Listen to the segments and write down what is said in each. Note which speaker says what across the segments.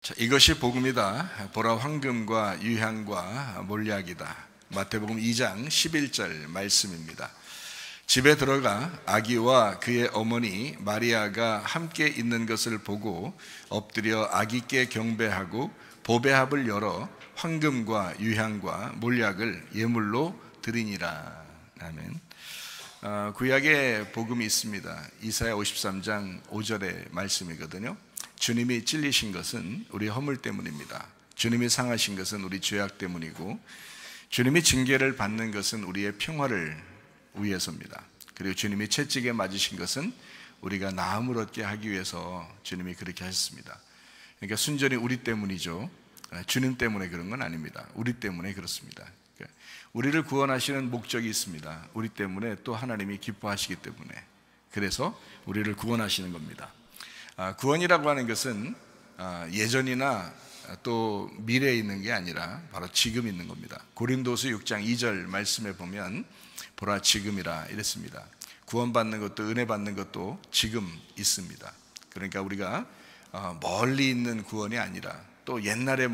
Speaker 1: 자, 이것이 복음이다. 보라, 황금과 유향과 몰약이다. 마태복음 2장 11절 말씀입니다. 집에 들어가 아기와 그의 어머니 마리아가 함께 있는 것을 보고 엎드려 아기께 경배하고 보배합을 열어 황금과 유향과 몰약을 예물로 드리니라. 아멘. 구약에 복음이 있습니다. 이사야 53장 5절의 말씀이거든요. 주님이 찔리신 것은 우리 허물 때문입니다. 주님이 상하신 것은 우리 죄악 때문이고, 주님이 징계를 받는 것은 우리의 평화를 위해서입니다. 그리고 주님이 채찍에 맞으신 것은 우리가 나음을 얻게 하기 위해서 주님이 그렇게 하셨습니다. 그러니까 순전히 우리 때문이죠. 주님 때문에 그런 건 아닙니다. 우리 때문에 그렇습니다. 우리를 구원하시는 목적이 있습니다. 우리 때문에, 또 하나님이 기뻐하시기 때문에, 그래서 우리를 구원하시는 겁니다. 구원이라고 하는 것은 예전이나 또 미래에 있는 게 아니라 바로 지금 있는 겁니다. 고린도서 6장 2절 말씀에 보면 보라 지금이라 이랬습니다. 구원받는 것도 은혜 받는 것도 지금 있습니다. 그러니까 우리가 멀리 있는 구원이 아니라, 또 옛날에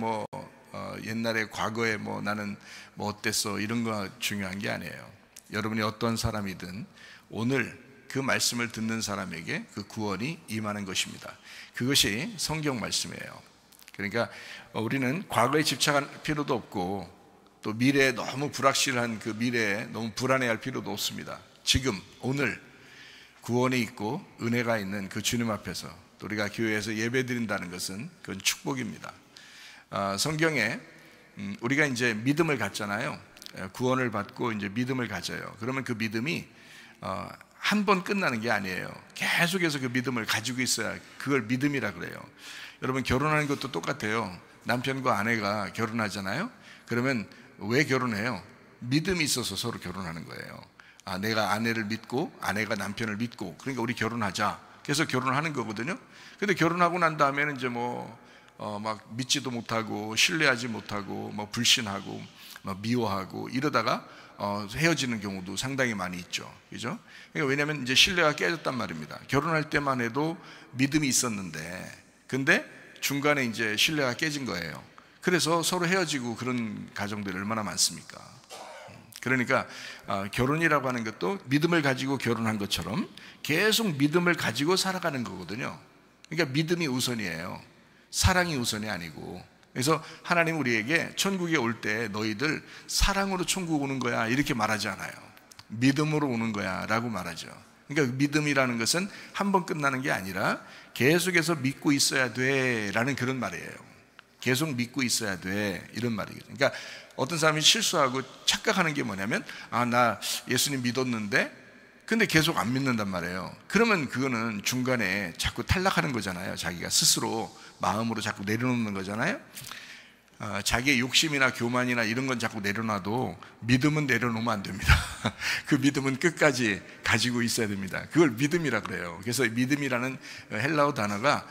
Speaker 1: 옛날에 과거에 나는 어땠어 이런 거 중요한 게 아니에요. 여러분이 어떤 사람이든 오늘 그 말씀을 듣는 사람에게 그 구원이 임하는 것입니다. 그것이 성경 말씀이에요. 그러니까 우리는 과거에 집착할 필요도 없고, 또 미래에 너무 불확실한 그 미래에 너무 불안해할 필요도 없습니다. 지금 오늘 구원이 있고 은혜가 있는 그 주님 앞에서 또 우리가 교회에서 예배 드린다는 것은 그건 축복입니다. 성경에 우리가 이제 믿음을 갖잖아요. 구원을 받고 이제 믿음을 가져요. 그러면 그 믿음이 한 번 끝나는 게 아니에요. 계속해서 그 믿음을 가지고 있어야 그걸 믿음이라 그래요. 여러분, 결혼하는 것도 똑같아요. 남편과 아내가 결혼하잖아요. 그러면 왜 결혼해요? 믿음이 있어서 서로 결혼하는 거예요. 내가 아내를 믿고 아내가 남편을 믿고, 그러니까 우리 결혼하자. 그래서 결혼하는 거거든요. 근데 결혼하고 난 다음에는 이제 막 믿지도 못하고 신뢰하지 못하고 불신하고 미워하고 이러다가 헤어지는 경우도 상당히 많이 있죠. 그죠? 그러니까 왜냐하면 이제 신뢰가 깨졌단 말입니다. 결혼할 때만 해도 믿음이 있었는데, 근데 중간에 이제 신뢰가 깨진 거예요. 그래서 서로 헤어지고 그런 가정들이 얼마나 많습니까? 그러니까 결혼이라고 하는 것도 믿음을 가지고 결혼한 것처럼 계속 믿음을 가지고 살아가는 거거든요. 그러니까 믿음이 우선이에요. 사랑이 우선이 아니고. 그래서 하나님 우리에게 천국에 올 때 너희들 사랑으로 천국 오는 거야 이렇게 말하지 않아요. 믿음으로 오는 거야 라고 말하죠. 그러니까 믿음이라는 것은 한 번 끝나는 게 아니라 계속해서 믿고 있어야 돼 라는 그런 말이에요. 계속 믿고 있어야 돼 이런 말이거든요. 그러니까 어떤 사람이 실수하고 착각하는 게 뭐냐면, 나 예수님 믿었는데 근데 계속 안 믿는단 말이에요. 그러면 그거는 중간에 자꾸 탈락하는 거잖아요. 자기가 스스로 마음으로 자꾸 내려놓는 거잖아요. 자기의 욕심이나 교만이나 이런 건 자꾸 내려놔도 믿음은 내려놓으면 안 됩니다. 그 믿음은 끝까지 가지고 있어야 됩니다. 그걸 믿음이라 그래요. 그래서 믿음이라는 헬라어 단어가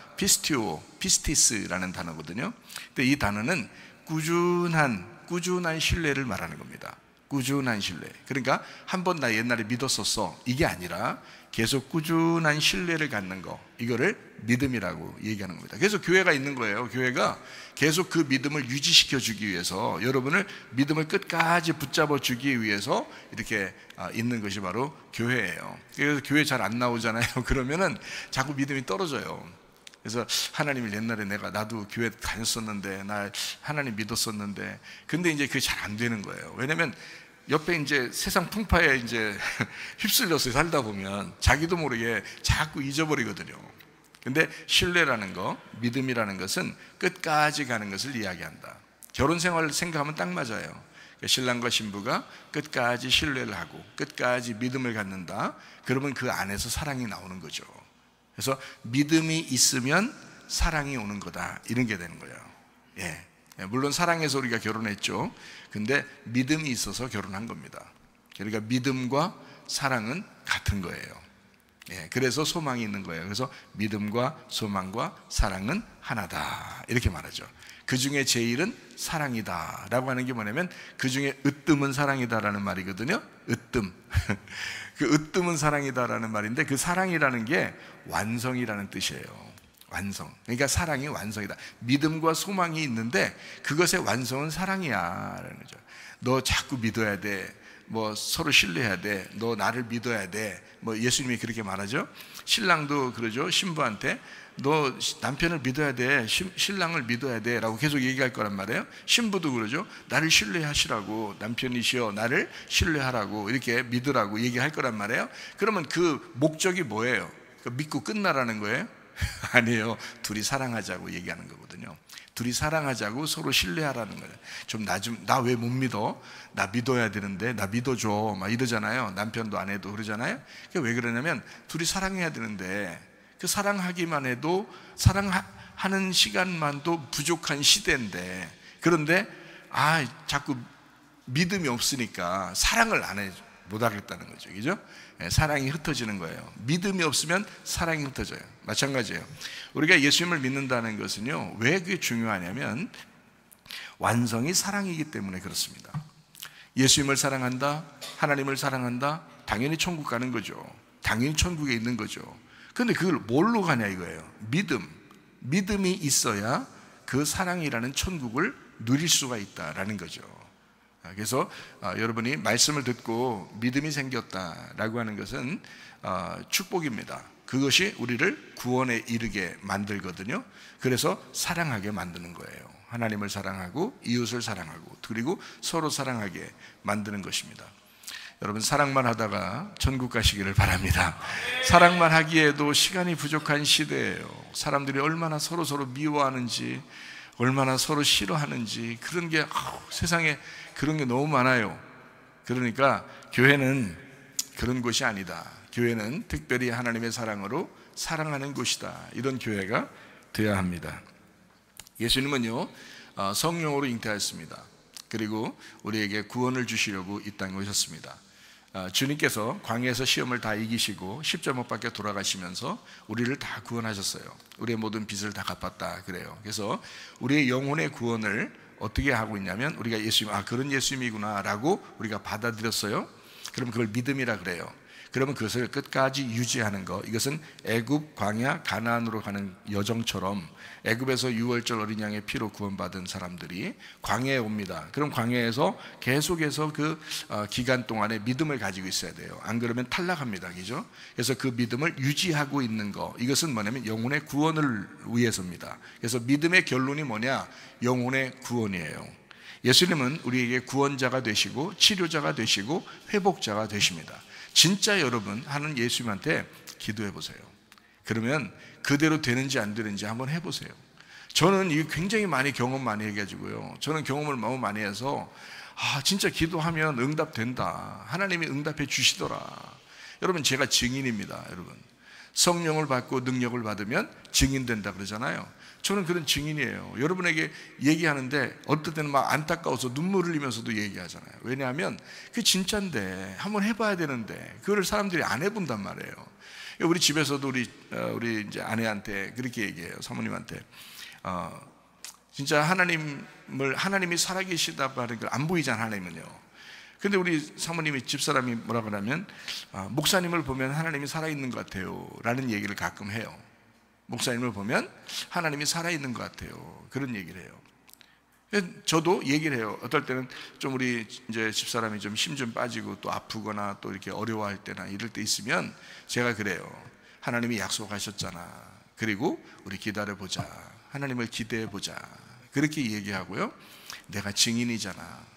Speaker 1: 피스티스라는 단어거든요. 근데 이 단어는 꾸준한 신뢰를 말하는 겁니다. 꾸준한 신뢰. 그러니까 한 번 나 옛날에 믿었었어 이게 아니라 계속 꾸준한 신뢰를 갖는 거, 이거를 믿음이라고 얘기하는 겁니다. 그래서 교회가 있는 거예요. 교회가 계속 그 믿음을 유지시켜 주기 위해서, 여러분을 믿음을 끝까지 붙잡아 주기 위해서 이렇게 있는 것이 바로 교회예요. 그래서 교회 잘 안 나오잖아요. 그러면은 자꾸 믿음이 떨어져요. 그래서 하나님을 옛날에 나도 교회 다녔었는데, 나 하나님 믿었었는데, 근데 이제 그게 잘 안 되는 거예요. 왜냐면 옆에 이제 세상 풍파에 이제 휩쓸려서 살다 보면 자기도 모르게 자꾸 잊어버리거든요. 근데 신뢰라는 거, 믿음이라는 것은 끝까지 가는 것을 이야기한다. 결혼 생활을 생각하면 딱 맞아요. 신랑과 신부가 끝까지 신뢰를 하고 끝까지 믿음을 갖는다. 그러면 그 안에서 사랑이 나오는 거죠. 그래서 믿음이 있으면 사랑이 오는 거다, 이런 게 되는 거예요. 물론 사랑해서 우리가 결혼했죠. 근데 믿음이 있어서 결혼한 겁니다. 그러니까 믿음과 사랑은 같은 거예요. 그래서 소망이 있는 거예요. 그래서 믿음과 소망과 사랑은 하나다 이렇게 말하죠. 그 중에 제일은 사랑이다 라고 하는 게 뭐냐면, 그 중에 으뜸은 사랑이다라는 말이거든요. 으뜸. 그 으뜸은 사랑이다라는 말인데, 그 사랑이라는 게 완성이라는 뜻이에요. 완성. 그러니까 사랑이 완성이다. 믿음과 소망이 있는데 그것의 완성은 사랑이야 라는 거죠. 너 자꾸 믿어야 돼. 뭐 서로 신뢰해야 돼. 너 나를 믿어야 돼. 뭐 예수님이 그렇게 말하죠. 신랑도 그러죠. 신부한테 너 남편을 믿어야 돼. 신랑을 믿어야 돼 라고 계속 얘기할 거란 말이에요. 신부도 그러죠. 나를 신뢰하시라고, 남편이시여 나를 신뢰하라고, 이렇게 믿으라고 얘기할 거란 말이에요. 그러면 그 목적이 뭐예요? 믿고 끝나라는 거예요? 아니에요. 둘이 사랑하자고 얘기하는 거거든요. 둘이 사랑하자고, 서로 신뢰하라는 거예요. 나 왜 못 믿어? 나 믿어야 되는데, 나 믿어줘 막 이러잖아요. 남편도 아내도 그러잖아요. 왜 그러냐면 둘이 사랑해야 되는데 그 사랑하기만 해도, 사랑하는 시간만도 부족한 시대인데, 그런데 자꾸 믿음이 없으니까 사랑을 못 하겠다는 거죠. 그죠? 사랑이 흩어지는 거예요. 믿음이 없으면 사랑이 흩어져요. 마찬가지예요. 우리가 예수님을 믿는다는 것은요, 왜 그게 중요하냐면 완성이 사랑이기 때문에 그렇습니다. 예수님을 사랑한다, 하나님을 사랑한다, 당연히 천국 가는 거죠. 당연히 천국에 있는 거죠. 그런데 그걸 뭘로 가냐 이거예요. 믿음이 있어야 그 사랑이라는 천국을 누릴 수가 있다라는 거죠. 그래서 여러분이 말씀을 듣고 믿음이 생겼다라고 하는 것은 축복입니다. 그것이 우리를 구원에 이르게 만들거든요. 그래서 사랑하게 만드는 거예요. 하나님을 사랑하고 이웃을 사랑하고 그리고 서로 사랑하게 만드는 것입니다. 여러분, 사랑만 하다가 천국 가시기를 바랍니다. 사랑만 하기에도 시간이 부족한 시대예요. 사람들이 얼마나 서로 미워하는지, 얼마나 서로 싫어하는지, 그런 게 세상에 그런 게 너무 많아요. 그러니까 교회는 그런 곳이 아니다. 교회는 특별히 하나님의 사랑으로 사랑하는 곳이다. 이런 교회가 되어야 합니다. 예수님은요, 성령으로 잉태하였습니다. 그리고 우리에게 구원을 주시려고 이 땅에 오셨습니다. 주님께서 광야에서 시험을 다 이기시고 십자가 못 박혀 돌아가시면서 우리를 다 구원하셨어요. 우리의 모든 빚을 다 갚았다 그래요. 그래서 우리의 영혼의 구원을 어떻게 하고 있냐면, 우리가 예수님, 그런 예수님이구나 라고 우리가 받아들였어요. 그럼 그걸 믿음이라 그래요. 그러면 그것을 끝까지 유지하는 것, 이것은 애굽, 광야, 가나안으로 가는 여정처럼 애굽에서 유월절 어린 양의 피로 구원받은 사람들이 광야에 옵니다. 그럼 광야에서 계속해서 그 기간 동안에 믿음을 가지고 있어야 돼요. 안 그러면 탈락합니다. 그죠? 그래서 그 믿음을 유지하고 있는 것, 이것은 뭐냐면 영혼의 구원을 위해서입니다. 그래서 믿음의 결론이 뭐냐? 영혼의 구원이에요. 예수님은 우리에게 구원자가 되시고 치료자가 되시고 회복자가 되십니다. 진짜 여러분 하는 예수님한테 기도해 보세요. 그러면 그대로 되는지 안 되는지 한번 해보세요. 저는 이게 굉장히 경험 많이 해가지고요, 저는 경험을 너무 많이 해서 진짜 기도하면 응답된다, 하나님이 응답해 주시더라. 여러분, 제가 증인입니다. 여러분, 성령을 받고 능력을 받으면 증인된다 그러잖아요. 저는 그런 증인이에요. 여러분에게 얘기하는데 어떨 때는 막 안타까워서 눈물 흘리면서도 얘기하잖아요. 왜냐하면 그게 진짜인데 한번 해봐야 되는데 그거를 사람들이 안 해본단 말이에요. 우리 집에서도 우리 이제 아내한테 그렇게 얘기해요. 사모님한테 진짜 하나님이 살아계시다고 하는 걸 안 보이잖아, 하나님은요. 근데 우리 사모님이, 집사람이 뭐라 그러냐면 목사님을 보면 하나님이 살아있는 것 같아요 라는 얘기를 가끔 해요. 목사님을 보면 하나님이 살아있는 것 같아요, 그런 얘기를 해요. 저도 얘기를 해요. 어떨 때는 좀 우리 이제 집사람이 좀 힘 좀 빠지고 또 아프거나 또 이렇게 어려워할 때나 이럴 때 있으면 제가 그래요. 하나님이 약속하셨잖아. 그리고 우리 기다려보자. 하나님을 기대해보자. 그렇게 얘기하고요. 내가 증인이잖아.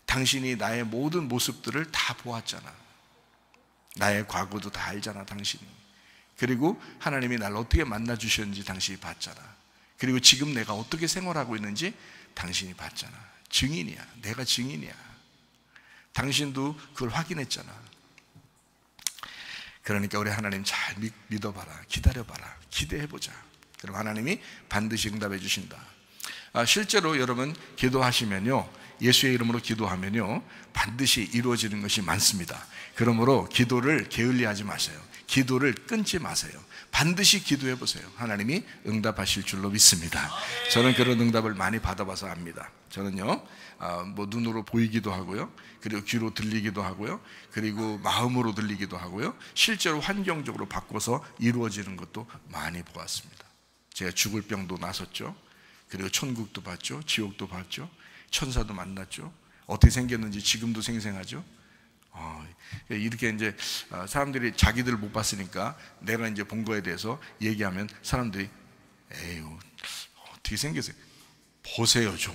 Speaker 1: 당신이 나의 모든 모습들을 다 보았잖아. 나의 과거도 다 알잖아, 당신이. 그리고 하나님이 나를 어떻게 만나 주셨는지 당신이 봤잖아. 그리고 지금 내가 어떻게 생활하고 있는지 당신이 봤잖아. 증인이야. 내가 증인이야. 당신도 그걸 확인했잖아. 그러니까 우리 하나님 잘 믿어봐라. 기다려봐라. 기대해보자. 그럼 하나님이 반드시 응답해 주신다. 실제로 여러분 기도하시면요, 예수의 이름으로 기도하면요 반드시 이루어지는 것이 많습니다. 그러므로 기도를 게을리하지 마세요. 기도를 끊지 마세요. 반드시 기도해 보세요. 하나님이 응답하실 줄로 믿습니다. 저는 그런 응답을 많이 받아봐서 압니다. 저는요 뭐 눈으로 보이기도 하고요, 그리고 귀로 들리기도 하고요, 그리고 마음으로 들리기도 하고요, 실제로 환경적으로 바꿔서 이루어지는 것도 많이 보았습니다. 제가 죽을 병도 나섰죠. 그리고 천국도 봤죠. 지옥도 봤죠. 천사도 만났죠. 어떻게 생겼는지 지금도 생생하죠. 이렇게 이제 사람들이 자기들 못 봤으니까 내가 이제 본 거에 대해서 얘기하면 사람들이 에휴 어떻게 생겼어요? 보세요, 좀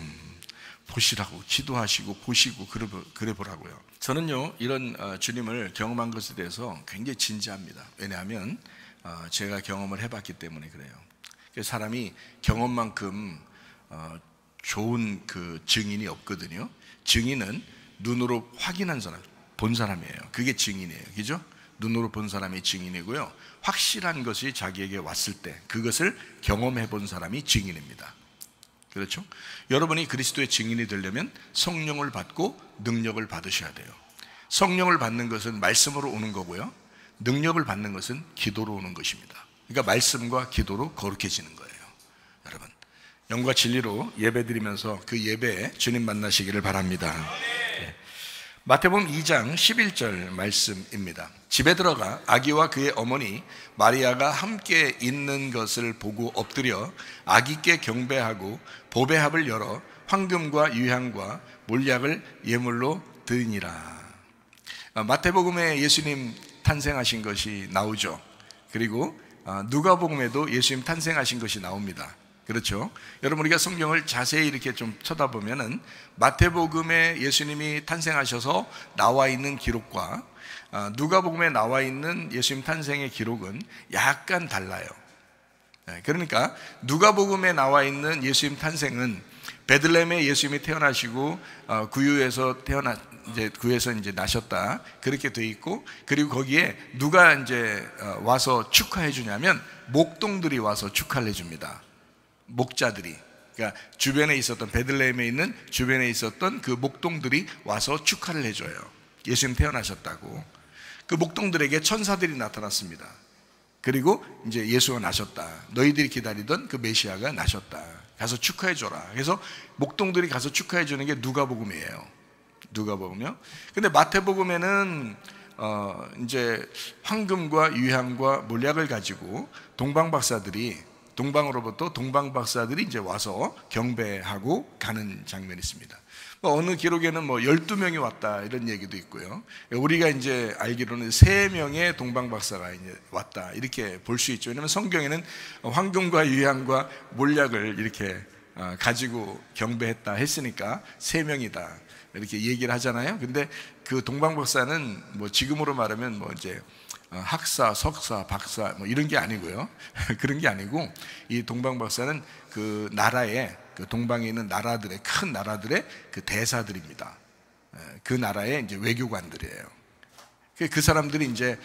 Speaker 1: 보시라고, 기도하시고 보시고 그래 보라고요. 저는요 이런 주님을 경험한 것에 대해서 굉장히 진지합니다. 왜냐하면 제가 경험을 해봤기 때문에 그래요. 사람이 경험만큼 좋은 그 증인이 없거든요. 증인은 눈으로 확인한 사람, 본 사람이에요. 그게 증인이에요. 그죠? 눈으로 본 사람이 증인이고요, 확실한 것이 자기에게 왔을 때 그것을 경험해 본 사람이 증인입니다. 그렇죠? 여러분이 그리스도의 증인이 되려면 성령을 받고 능력을 받으셔야 돼요. 성령을 받는 것은 말씀으로 오는 거고요, 능력을 받는 것은 기도로 오는 것입니다. 그러니까 말씀과 기도로 거룩해지는 거예요. 여러분, 영과 진리로 예배드리면서 그 예배에 주님 만나시기를 바랍니다. 마태복음 2장 11절 말씀입니다. 집에 들어가 아기와 그의 어머니 마리아가 함께 있는 것을 보고 엎드려 아기께 경배하고 보배합을 열어 황금과 유향과 몰약을 예물로 드리니라. 마태복음에 예수님 탄생하신 것이 나오죠. 그리고 누가복음에도 예수님 탄생하신 것이 나옵니다. 그렇죠? 여러분, 우리가 성경을 자세히 이렇게 좀 쳐다보면은 마태복음에 예수님이 탄생하셔서 나와 있는 기록과 누가복음에 나와 있는 예수님 탄생의 기록은 약간 달라요. 그러니까 누가복음에 나와 있는 예수님 탄생은 베들레헴에 예수님이 태어나시고 구유에서 구에서 이제 나셨다, 그렇게 돼 있고, 그리고 거기에 누가 이제 와서 축하해 주냐면 목동들이 와서 축하를 해 줍니다. 목자들이, 그러니까 주변에 있었던, 베들레헴에 있는 주변에 있었던 그 목동들이 와서 축하를 해줘요. 예수님 태어나셨다고. 그 목동들에게 천사들이 나타났습니다. 그리고 이제 예수가 나셨다, 너희들이 기다리던 그 메시아가 나셨다, 가서 축하해줘라. 그래서 목동들이 가서 축하해주는 게 누가복음이에요. 누가복음이요. 근데 마태복음에는 이제 황금과 유향과 몰약을 가지고 동방으로부터 동방박사들이 이제 와서 경배하고 가는 장면이 있습니다. 어느 기록에는 12명이 왔다 이런 얘기도 있고요. 우리가 이제 알기로는 3명의 동방박사가 이제 왔다 이렇게 볼 수 있죠. 왜냐하면 성경에는 황금과 유향과 몰약을 이렇게 가지고 경배했다 했으니까 3명이다 이렇게 얘기를 하잖아요. 근데 그 동방박사는 지금으로 말하면 이제 학사, 석사, 박사 이런 게 아니고요. 그런 게 아니고, 이 동방박사는 그 나라의, 그 동방에 있는 나라들의, 큰 나라들의 그 대사들입니다. 그 나라의 이제 외교관들이에요. 그 사람들이 이제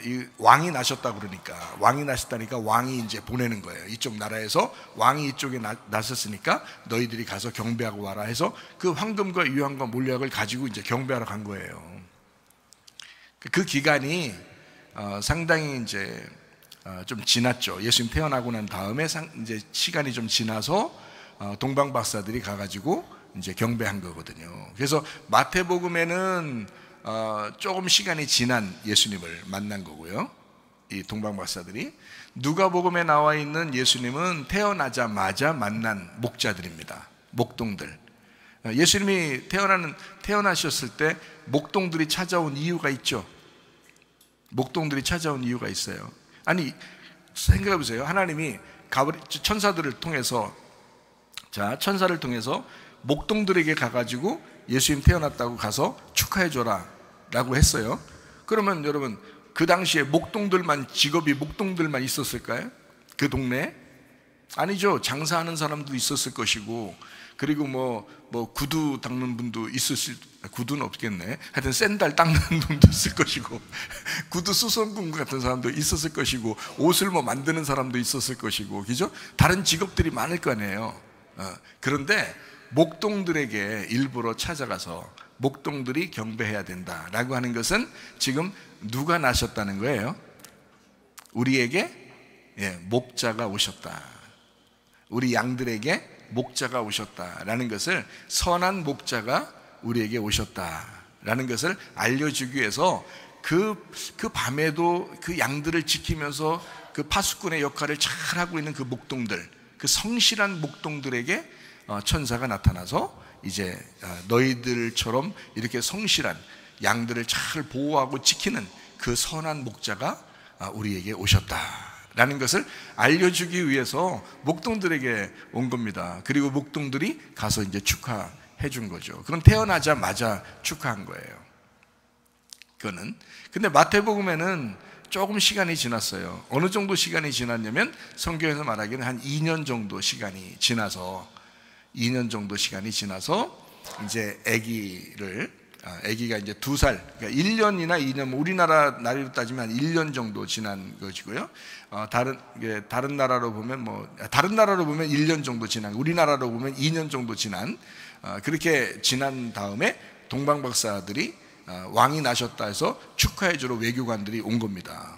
Speaker 1: 이 왕이 나셨다 그러니까, 왕이 나셨다니까 왕이 이제 보내는 거예요. 이쪽 나라에서 왕이 이쪽에 나섰으니까 너희들이 가서 경배하고 와라 해서 그 황금과 유향과 몰약을 가지고 이제 경배하러 간 거예요. 그 기간이 상당히 이제 좀 지났죠. 예수님 태어나고 난 다음에 이제 시간이 좀 지나서 동방 박사들이 가가지고 이제 경배한 거거든요. 그래서 마태복음에는 조금 시간이 지난 예수님을 만난 거고요, 이 동방 박사들이. 누가복음에 나와 있는 예수님은 태어나자마자 만난 목자들입니다. 목동들. 예수님이 태어나셨을 때 목동들이 찾아온 이유가 있죠. 목동들이 찾아온 이유가 있어요. 아니, 생각해 보세요. 하나님이 천사들을 통해서, 천사를 통해서 목동들에게 가가지고 예수님 태어났다고 가서 축하해줘라 라고 했어요. 그러면 여러분, 그 당시에 직업이 목동들만 있었을까요? 그 동네에? 아니죠. 장사하는 사람도 있었을 것이고, 그리고 구두 닦는 분도 구두는 없겠네. 하여튼 샌들 닦는 분도 있을 것이고, 구두 수선꾼 같은 사람도 있었을 것이고, 옷을 만드는 사람도 있었을 것이고, 그죠? 다른 직업들이 많을 거 아니에요. 그런데 목동들에게 일부러 찾아가서 목동들이 경배해야 된다라고 하는 것은 지금 누가 나셨다는 거예요? 우리에게 목자가 오셨다. 우리 양들에게 목자가 오셨다라는 것을, 선한 목자가 우리에게 오셨다라는 것을 알려주기 위해서 그 밤에도 그 양들을 지키면서 그 파수꾼의 역할을 잘 하고 있는 그 목동들, 그 성실한 목동들에게 천사가 나타나서 이제 너희들처럼 이렇게 성실한 양들을 잘 보호하고 지키는 그 선한 목자가 우리에게 오셨다라는 것을 알려주기 위해서 목동들에게 온 겁니다. 그리고 목동들이 가서 이제 축하해 준 거죠. 그건 태어나자마자 축하한 거예요. 그거는. 근데 마태복음에는 조금 시간이 지났어요. 어느 정도 시간이 지났냐면 성경에서 말하기는 한 2년 정도 시간이 지나서 이제 아기가 이제 2살, 그러니까 1년이나 2년, 우리나라 나이로 따지면 한 1년 정도 지난 것이고요. 다른 나라로 보면 다른 나라로 보면 1년 정도 지난, 우리나라로 보면 2년 정도 지난, 그렇게 지난 다음에 동방박사들이 왕이 나셨다 해서 축하해 주러 외교관들이 온 겁니다.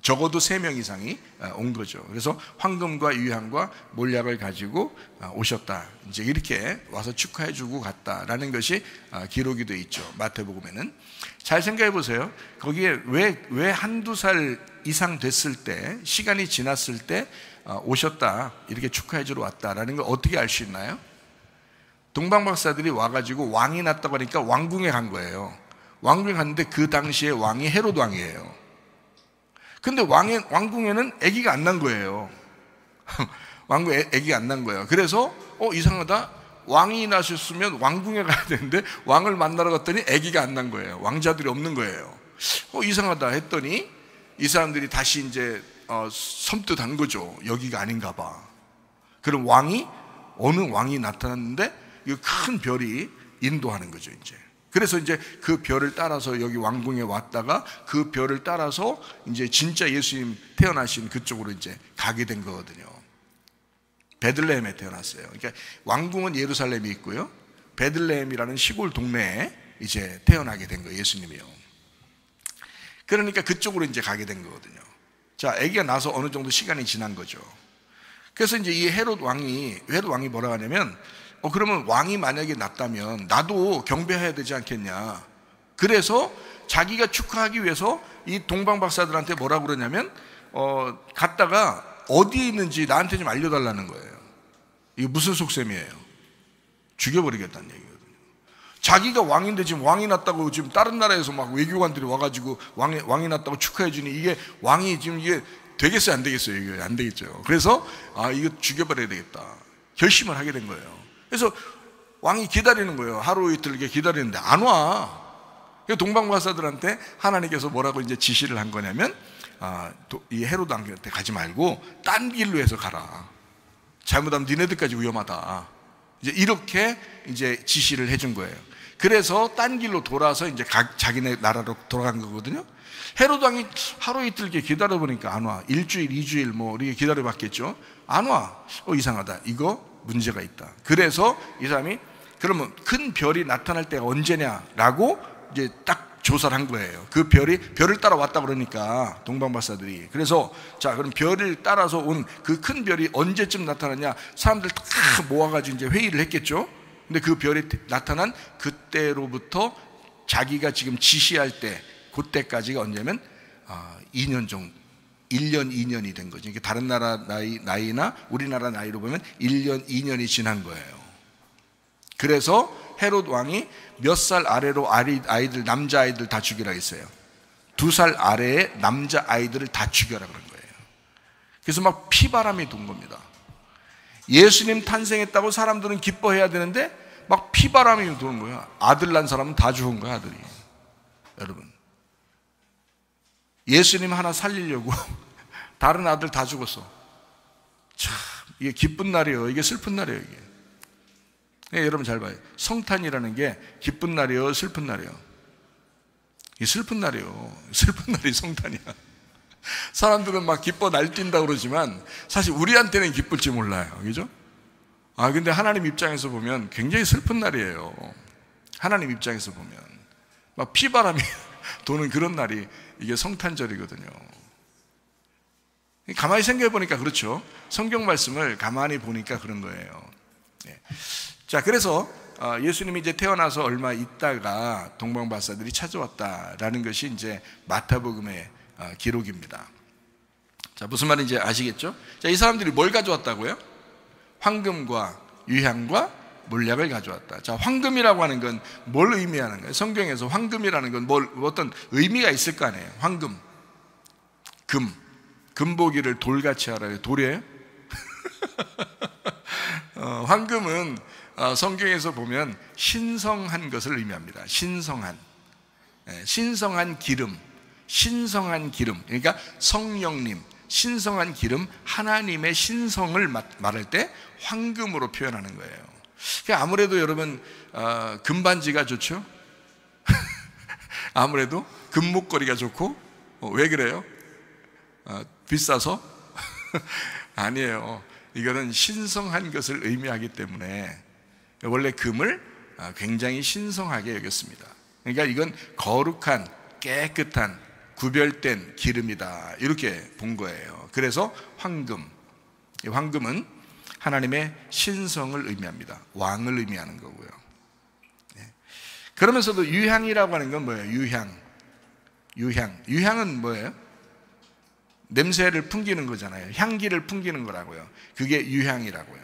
Speaker 1: 적어도 3명 이상이 온 거죠. 그래서 황금과 유향과 몰약을 가지고 오셨다, 이제 이렇게 와서 축하해 주고 갔다라는 것이 기록이 되어 있죠. 마태복음에는. 잘 생각해 보세요. 거기에 왜 한두 살 이상 됐을 때, 시간이 지났을 때 오셨다, 이렇게 축하해 주러 왔다라는 걸 어떻게 알 수 있나요? 동방박사들이 와가지고 왕이 났다고 하니까 왕궁에 간 거예요. 왕궁에 갔는데 그 당시에 왕이 헤롯 왕이에요. 근데 왕궁에는 아기가 안 난 거예요. 왕궁에 아기가 안 난 거예요. 그래서 이상하다, 왕이 나셨으면 왕궁에 가야 되는데 왕을 만나러 갔더니 아기가 안 난 거예요. 왕자들이 없는 거예요. 이상하다 했더니 이 사람들이 다시 이제 섬뜩한 거죠. 여기가 아닌가 봐. 그럼 어느 왕이 나타났는데 이 큰 별이 인도하는 거죠, 이제. 그래서 이제 그 별을 따라서 여기 왕궁에 왔다가 그 별을 따라서 이제 진짜 예수님 태어나신 그쪽으로 이제 가게 된 거거든요. 베들레헴에 태어났어요. 그러니까 왕궁은 예루살렘이 있고요, 베들레헴이라는 시골 동네에 이제 태어나게 된 거예요, 예수님이요. 그러니까 그쪽으로 이제 가게 된 거거든요. 자, 아기가 나서 어느 정도 시간이 지난 거죠. 그래서 이제 이 헤롯 왕이 뭐라 하냐면, 그러면 왕이 만약에 났다면 나도 경배해야 되지 않겠냐. 그래서 자기가 축하하기 위해서 이 동방박사들한테 뭐라고 그러냐면, 갔다가 어디에 있는지 나한테 좀 알려달라는 거예요. 이게 무슨 속셈이에요? 죽여버리겠다는 얘기거든요. 자기가 왕인데 지금 왕이 났다고, 지금 다른 나라에서 막 외교관들이 와가지고 왕이 났다고 축하해주니, 이게 왕이 지금 이게 되겠어요, 안 되겠어요? 이게 안 되겠죠. 그래서 이거 죽여버려야 되겠다, 결심을 하게 된 거예요. 그래서 왕이 기다리는 거예요. 하루 이틀 이렇게 기다리는데 안 와. 동방박사들한테 하나님께서 뭐라고 이제 지시를 한 거냐면, 이 헤롯 왕한테 가지 말고 딴 길로 해서 가라. 잘못하면 니네들까지 위험하다. 이제 이렇게 이제 지시를 해준 거예요. 그래서 딴 길로 돌아서 이제 자기네 나라로 돌아간 거거든요. 헤롯 왕이 하루 이틀 이렇게 기다려 보니까 안 와. 1주일, 2주일 뭐 이렇게 기다려 봤겠죠. 안 와. 이상하다. 이거 문제가 있다. 그래서 이 사람이, 그러면 큰 별이 나타날 때가 언제냐라고 이제 딱 조사를 한 거예요. 그 별을 따라 왔다 그러니까 동방박사들이. 그래서 자, 그럼 별을 따라서 온 그 큰 별이 언제쯤 나타나냐, 사람들 다 모아가지고 이제 회의를 했겠죠. 근데 그 별이 나타난 그때로부터 자기가 지금 지시할 때, 그때까지가 언제냐면 2년 정도, 1년, 2년이 된 거죠. 다른 나라 나이나 우리나라 나이로 보면 1년, 2년이 지난 거예요. 그래서 헤롯 왕이 몇 살 아래로 아이들, 남자아이들 다 죽이라 했어요. 2살 아래의 남자아이들을 다 죽여라 그런 거예요. 그래서 막 피바람이 돈 겁니다. 예수님 탄생했다고 사람들은 기뻐해야 되는데 막 피바람이 도는 거예요. 아들 난 사람은 다 죽은 거야, 아들이. 여러분, 예수님 하나 살리려고 다른 아들 다 죽었어. 참, 이게 기쁜 날이에요, 이게 슬픈 날이에요, 이게. 네, 여러분 잘 봐요. 성탄이라는 게 기쁜 날이에요, 슬픈 날이에요? 이게 슬픈 날이에요. 슬픈 날이 성탄이야. 사람들은 막 기뻐 날뛴다 그러지만 사실 우리한테는 기쁠지 몰라요, 그죠? 근데 하나님 입장에서 보면 굉장히 슬픈 날이에요. 하나님 입장에서 보면 막 피바람이 도는 그런 날이 이게 성탄절이거든요. 가만히 생각해 보니까 그렇죠. 성경 말씀을 가만히 보니까 그런 거예요. 자, 그래서 예수님이 이제 태어나서 얼마 있다가 동방박사들이 찾아왔다라는 것이 이제 마태복음의 기록입니다. 자, 무슨 말인지 아시겠죠? 자, 이 사람들이 뭘 가져왔다고요? 황금과 유향과 몰약을 가져왔다. 자, 황금이라고 하는 건 뭘 의미하는 거예요? 성경에서 황금이라는 건 어떤 의미가 있을 거 아니에요? 황금, 금보기를 돌같이 하라요. 돌이에요? 황금은 성경에서 보면 신성한 것을 의미합니다. 신성한 기름, 그러니까 성령님, 신성한 기름, 하나님의 신성을 말할 때 황금으로 표현하는 거예요. 아무래도 여러분 금반지가 좋죠? 아무래도 금목걸이가 좋고. 왜 그래요? 비싸서? 아니에요. 이거는 신성한 것을 의미하기 때문에 원래 금을 굉장히 신성하게 여겼습니다. 그러니까 이건 거룩한, 깨끗한, 구별된 기름이다, 이렇게 본 거예요. 그래서 이 황금은 하나님의 신성을 의미합니다. 왕을 의미하는 거고요. 그러면서도 유향이라고 하는 건 뭐예요? 유향은 뭐예요? 냄새를 풍기는 거잖아요. 향기를 풍기는 거라고요. 그게 유향이라고요.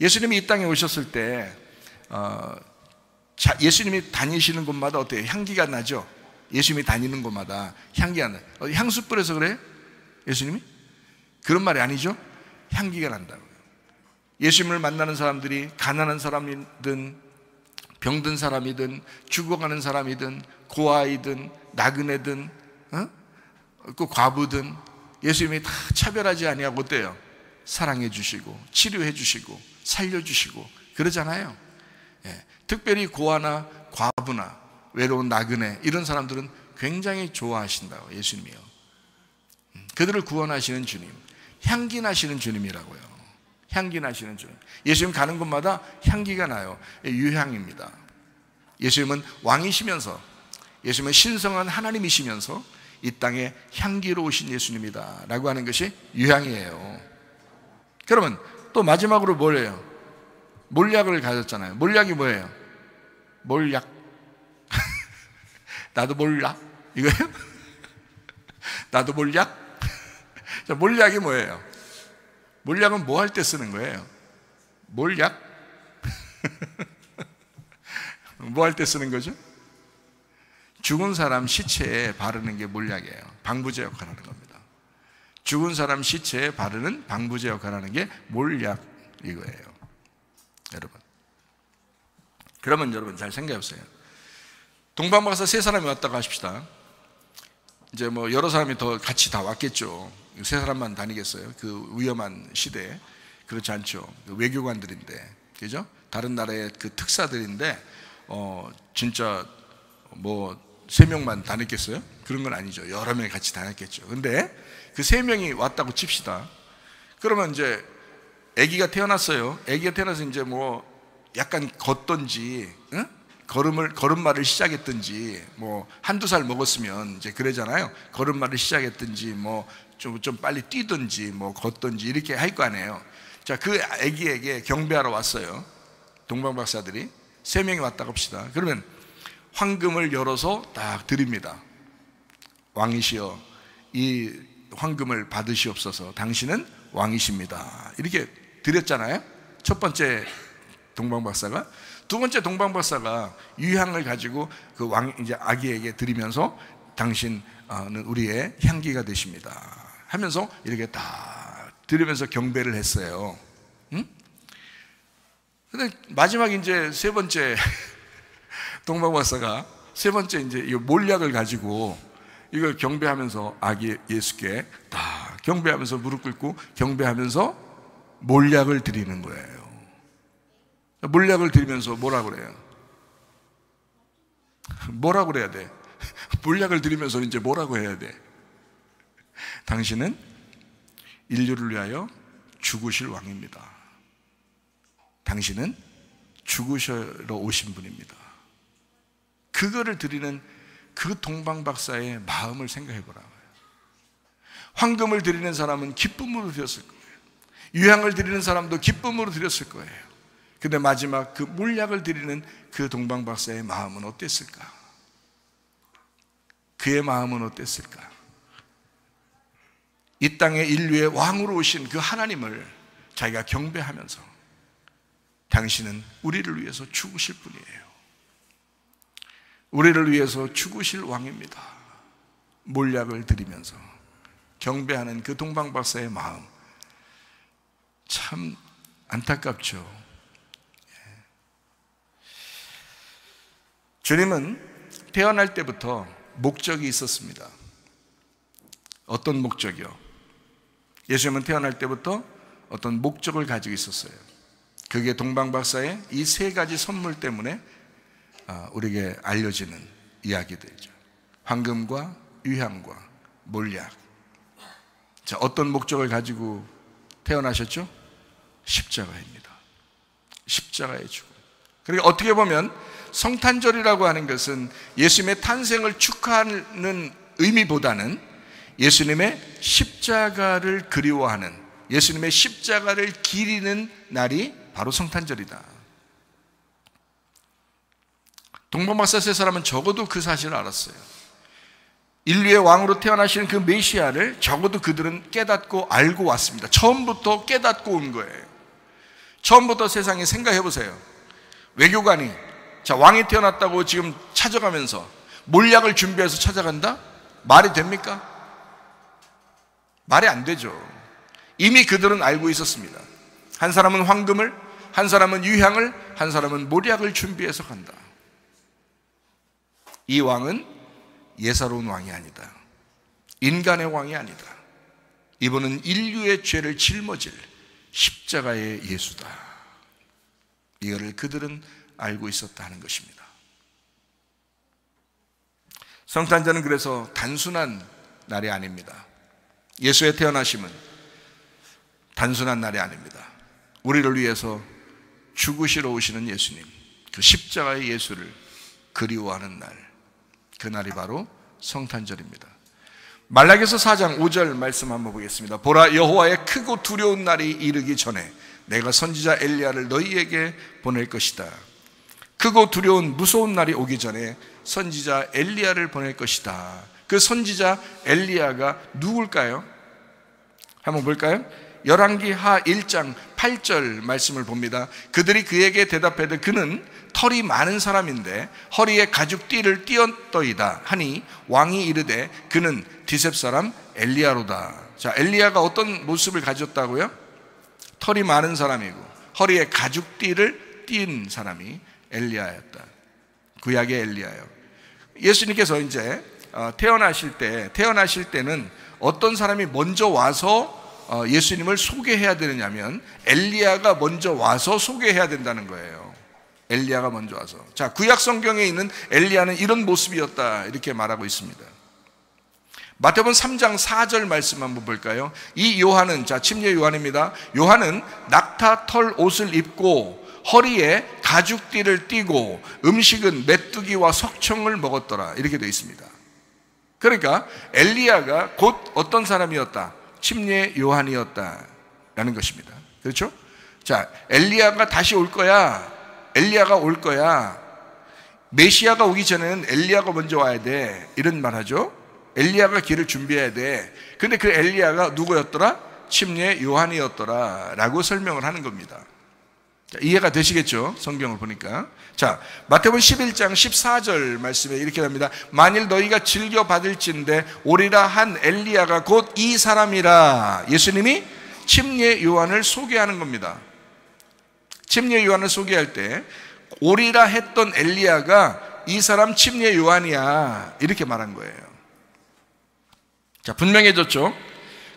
Speaker 1: 예수님이 이 땅에 오셨을 때 예수님이 다니시는 곳마다 어때요? 향기가 나죠? 예수님이 다니는 곳마다 향기가 나요. 향수 뿌려서 그래요? 예수님이? 그런 말이 아니죠? 향기가 난다고요. 예수님을 만나는 사람들이 가난한 사람이든 병든 사람이든 죽어가는 사람이든 고아이든 나그네든 그 과부든 예수님이 다 차별하지 아니하고 어때요? 사랑해 주시고 치료해 주시고 살려 주시고 그러잖아요. 특별히 고아나 과부나 외로운 나그네 이런 사람들은 굉장히 좋아하신다고, 예수님이요. 그들을 구원하시는 주님, 향기 나시는 주님이라고요. 향기 나시는 주님. 예수님 가는 곳마다 향기가 나요. 유향입니다. 예수님은 왕이시면서, 예수님은 신성한 하나님이시면서 이 땅에 향기로우신 예수님이다 라고 하는 것이 유향이에요. 그러면 또 마지막으로 뭐예요? 몰약을 가졌잖아요. 몰약이 뭐예요? 몰약. 나도 몰라? 이거예요? 나도 몰약? 자, 몰약이 뭐예요? 몰약은 뭐 할 때 쓰는 거예요? 몰약? 뭐 할 때 쓰는 거죠? 죽은 사람 시체에 바르는 게 몰약이에요. 방부제 역할을 하는 겁니다. 죽은 사람 시체에 바르는 방부제 역할을 하는 게 몰약, 이거예요. 여러분, 그러면 여러분 잘 생각해 보세요. 동방박사 3사람이 왔다고 하십시다. 이제 뭐 여러 사람이 더 같이 다 왔겠죠. 3사람만 다니겠어요? 그 위험한 시대에. 그렇지 않죠. 외교관들인데, 그죠? 다른 나라의 그 특사들인데 진짜 뭐 3명만 다녔겠어요? 그런 건 아니죠. 여러 명이 같이 다녔겠죠. 근데 그 3명이 왔다고 칩시다. 그러면 이제 아기가 태어났어요. 아기가 태어나서 이제 뭐 약간 걷던지, 응? 걸음마를 시작했든지, 뭐 한두 살 먹었으면 이제 그러잖아요. 걸음마를 시작했든지, 뭐 좀 빨리 뛰든지, 뭐 걷든지 이렇게 할 거 아니에요. 자, 그 아기에게 경배하러 왔어요. 동방박사들이 3명이 왔다고 합시다. 그러면 황금을 열어서 딱 드립니다. 왕이시여, 이 황금을 받으시옵소서. 당신은 왕이십니다. 이렇게 드렸잖아요. 첫 번째 동방박사가. 두 번째 동방박사가 유향을 가지고 그 이제 아기에게 드리면서 당신은 우리의 향기가 되십니다 하면서 이렇게 다 드리면서 경배를 했어요. 응? 근데 마지막 이제 3번째 동방박사가 3번째 이제 이 몰약을 가지고 이걸 경배하면서 아기 예수께 다 경배하면서 무릎 꿇고 경배하면서 몰약을 드리는 거예요. 몰약을 드리면서 뭐라 그래요? 뭐라고 그래야 돼? 몰약을 드리면서 이제 뭐라고 해야 돼? 당신은 인류를 위하여 죽으실 왕입니다. 당신은 죽으시러 오신 분입니다. 그거를 드리는 그 동방박사의 마음을 생각해 보라고요. 황금을 드리는 사람은 기쁨으로 드렸을 거예요. 유향을 드리는 사람도 기쁨으로 드렸을 거예요. 근데 마지막 그 몰약을 드리는 그 동방박사의 마음은 어땠을까? 그의 마음은 어땠을까? 이 땅의 인류의 왕으로 오신 그 하나님을 자기가 경배하면서 당신은 우리를 위해서 죽으실 분이에요. 우리를 위해서 죽으실 왕입니다. 몰약을 드리면서 경배하는 그 동방박사의 마음, 참 안타깝죠. 주님은 태어날 때부터 목적이 있었습니다. 어떤 목적이요? 예수님은 태어날 때부터 어떤 목적을 가지고 있었어요. 그게 동방박사의 이 세 가지 선물 때문에 우리에게 알려지는 이야기들이죠. 황금과 유향과 몰약. 자, 어떤 목적을 가지고 태어나셨죠? 십자가입니다. 십자가의 죽음. 그러니까 어떻게 보면 성탄절이라고 하는 것은 예수님의 탄생을 축하하는 의미보다는 예수님의 십자가를 그리워하는, 예수님의 십자가를 기리는 날이 바로 성탄절이다. 동방박사 세 사람은 적어도 그 사실을 알았어요. 인류의 왕으로 태어나시는 그 메시아를 적어도 그들은 깨닫고 알고 왔습니다. 처음부터 깨닫고 온 거예요. 처음부터 세상에 생각해 보세요. 외교관이 자, 왕이 태어났다고 지금 찾아가면서 몰약을 준비해서 찾아간다? 말이 됩니까? 말이 안 되죠. 이미 그들은 알고 있었습니다. 한 사람은 황금을, 한 사람은 유향을, 한 사람은 몰약을 준비해서 간다. 이 왕은 예사로운 왕이 아니다. 인간의 왕이 아니다. 이분은 인류의 죄를 짊어질 십자가의 예수다. 이거를 그들은 알고 있었다 하는 것입니다. 성탄절은 그래서 단순한 날이 아닙니다. 예수의 태어나심은 단순한 날이 아닙니다. 우리를 위해서 죽으시러 오시는 예수님, 그 십자가의 예수를 그리워하는 날, 그 날이 바로 성탄절입니다. 말라기서 4장 5절 말씀 한번 보겠습니다. 보라, 여호와의 크고 두려운 날이 이르기 전에 내가 선지자 엘리야를 너희에게 보낼 것이다. 크고 두려운 무서운 날이 오기 전에 선지자 엘리야를 보낼 것이다. 그 선지자 엘리야가 누굴까요? 한번 볼까요? 열왕기 하 1장 8절 말씀을 봅니다. 그들이 그에게 대답하되 그는 털이 많은 사람인데 허리에 가죽띠를 띄었더이다 하니 왕이 이르되 그는 디셉 사람 엘리야로다. 자, 엘리야가 어떤 모습을 가졌다고요? 털이 많은 사람이고 허리에 가죽띠를 띈 사람이 엘리야였다. 구약의 엘리야요. 예수님께서 이제 태어나실 때는 어떤 사람이 먼저 와서 예수님을 소개해야 되느냐면 엘리야가 먼저 와서 소개해야 된다는 거예요. 엘리야가 먼저 와서. 자, 구약 성경에 있는 엘리야는 이런 모습이었다 이렇게 말하고 있습니다. 마태복음 3장 4절 말씀 한번 볼까요? 이 요한은, 자, 침례 요한입니다. 요한은 낙타 털 옷을 입고 허리에 가죽띠를 띠고 음식은 메뚜기와 석청을 먹었더라 이렇게 되어 있습니다. 그러니까 엘리야가 곧 어떤 사람이었다? 침례 요한이었다라는 것입니다. 그렇죠? 자, 엘리야가 다시 올 거야. 엘리야가 올 거야. 메시아가 오기 전에는 엘리야가 먼저 와야 돼. 이런 말 하죠. 엘리야가 길을 준비해야 돼. 근데 그 엘리야가 누구였더라? 침례 요한이었더라 라고 설명을 하는 겁니다. 자, 이해가 되시겠죠? 성경을 보니까. 자, 마태복음 11장 14절 말씀에 이렇게 합니다. 만일 너희가 즐겨 받을진대 오리라 한 엘리야가 곧 이 사람이라. 예수님이 침례 요한을 소개하는 겁니다. 침례 요한을 소개할 때 오리라 했던 엘리야가 이 사람 침례 요한이야 이렇게 말한 거예요. 자, 분명해졌죠?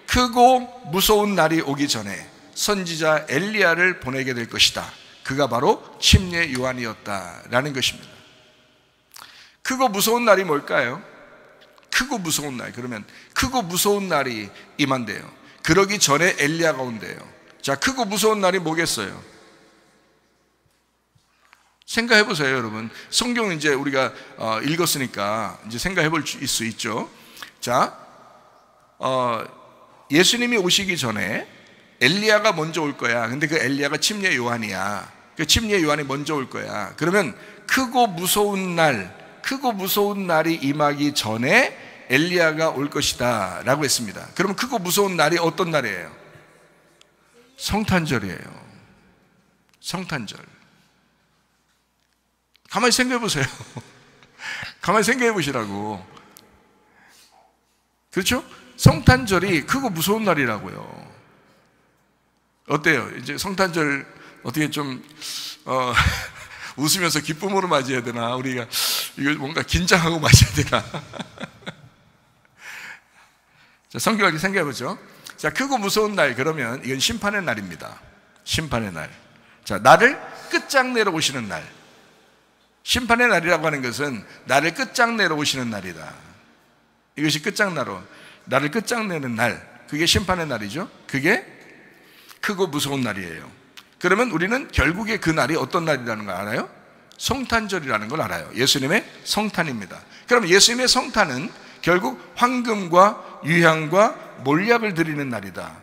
Speaker 1: 크고 무서운 날이 오기 전에 선지자 엘리야를 보내게 될 것이다. 그가 바로 침례 요한이었다라는 것입니다. 크고 무서운 날이 뭘까요? 크고 무서운 날. 그러면 크고 무서운 날이 임한대요. 그러기 전에 엘리야가 온대요. 자, 크고 무서운 날이 뭐겠어요? 생각해 보세요, 여러분. 성경 이제 우리가 읽었으니까 이제 생각해 볼 수 있죠. 자, 예수님이 오시기 전에 엘리야가 먼저 올 거야. 근데 그 엘리야가 침례 요한이야. 그 침례 요한이 먼저 올 거야. 그러면 크고 무서운 날이 임하기 전에 엘리야가 올 것이다 라고 했습니다. 그러면 크고 무서운 날이 어떤 날이에요? 성탄절이에요. 성탄절. 가만히 생각해 보세요. 가만히 생각해 보시라고. 그렇죠? 성탄절이 크고 무서운 날이라고요. 어때요? 이제 성탄절 어떻게 좀 웃으면서 기쁨으로 맞이해야 되나? 우리가 이거 뭔가 긴장하고 맞이해야 되나? 자, 성경을 생각해 보죠. 자, 크고 무서운 날, 그러면 이건 심판의 날입니다. 심판의 날. 자, 나를 끝장내러 오시는 날. 심판의 날이라고 하는 것은 나를 끝장내러 오시는 날이다. 이것이 나를 끝장내는 날, 그게 심판의 날이죠. 그게 크고 무서운 날이에요. 그러면 우리는 결국에 그 날이 어떤 날이라는 걸 알아요? 성탄절이라는 걸 알아요. 예수님의 성탄입니다. 그럼 예수님의 성탄은 결국 황금과 유향과 몰약을 드리는 날이다.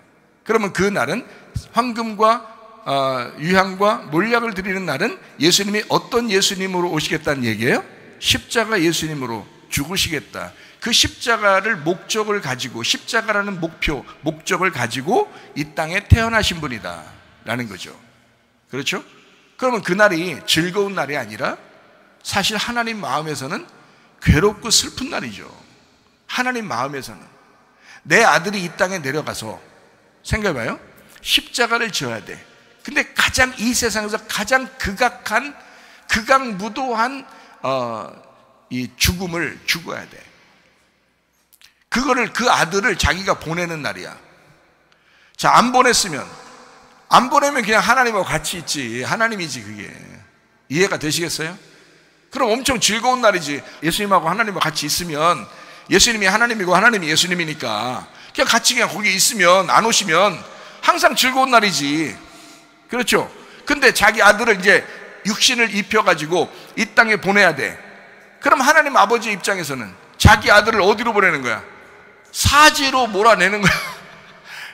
Speaker 1: 그러면 그 날은 황금과 유향과 몰약을 드리는 날은 예수님이 어떤 예수님으로 오시겠다는 얘기예요? 십자가 예수님으로 죽으시겠다. 그 십자가를 목적을 가지고, 십자가라는 목적을 가지고 이 땅에 태어나신 분이다 라는 거죠. 그렇죠? 그러면 그 날이 즐거운 날이 아니라 사실 하나님 마음에서는 괴롭고 슬픈 날이죠. 하나님 마음에서는 내 아들이 이 땅에 내려가서 생각해봐요. 십자가를 져야 돼. 근데 이 세상에서 가장 극악무도한 이 죽음을 죽어야 돼. 그 아들을 자기가 보내는 날이야. 자, 안 보내면 그냥 하나님하고 같이 있지. 하나님이지, 그게. 이해가 되시겠어요? 그럼 엄청 즐거운 날이지. 예수님하고 하나님하고 같이 있으면, 예수님이 하나님이고 하나님이 예수님이니까 그냥 같이 거기 있으면, 안 오시면 항상 즐거운 날이지. 그렇죠? 근데 자기 아들을 이제 육신을 입혀가지고 이 땅에 보내야 돼. 그럼 하나님 아버지 입장에서는 자기 아들을 어디로 보내는 거야? 사지로 몰아내는 거야.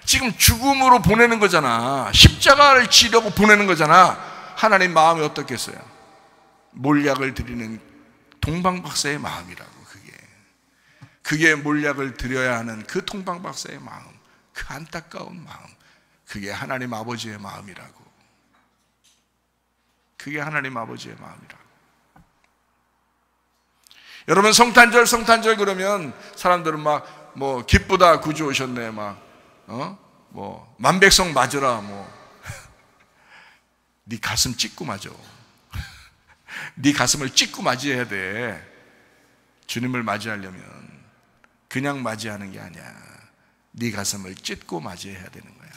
Speaker 1: 지금 죽음으로 보내는 거잖아. 십자가를 지려고 보내는 거잖아. 하나님 마음이 어떻겠어요? 몰약을 드리는 동방박사의 마음이라고. 그게 몰약을 드려야 하는 그 동방박사의 마음, 그 안타까운 마음, 그게 하나님 아버지의 마음이라고. 그게 하나님 아버지의 마음이라고. 여러분, 성탄절 그러면 사람들은 막 기쁘다, 구주 오셨네, 만백성 맞으라, 네 가슴 찢고 맞아. 네 가슴을 찢고 맞이해야 돼. 주님을 맞이하려면 그냥 맞이하는 게 아니야. 네 가슴을 찢고 맞이해야 되는 거야.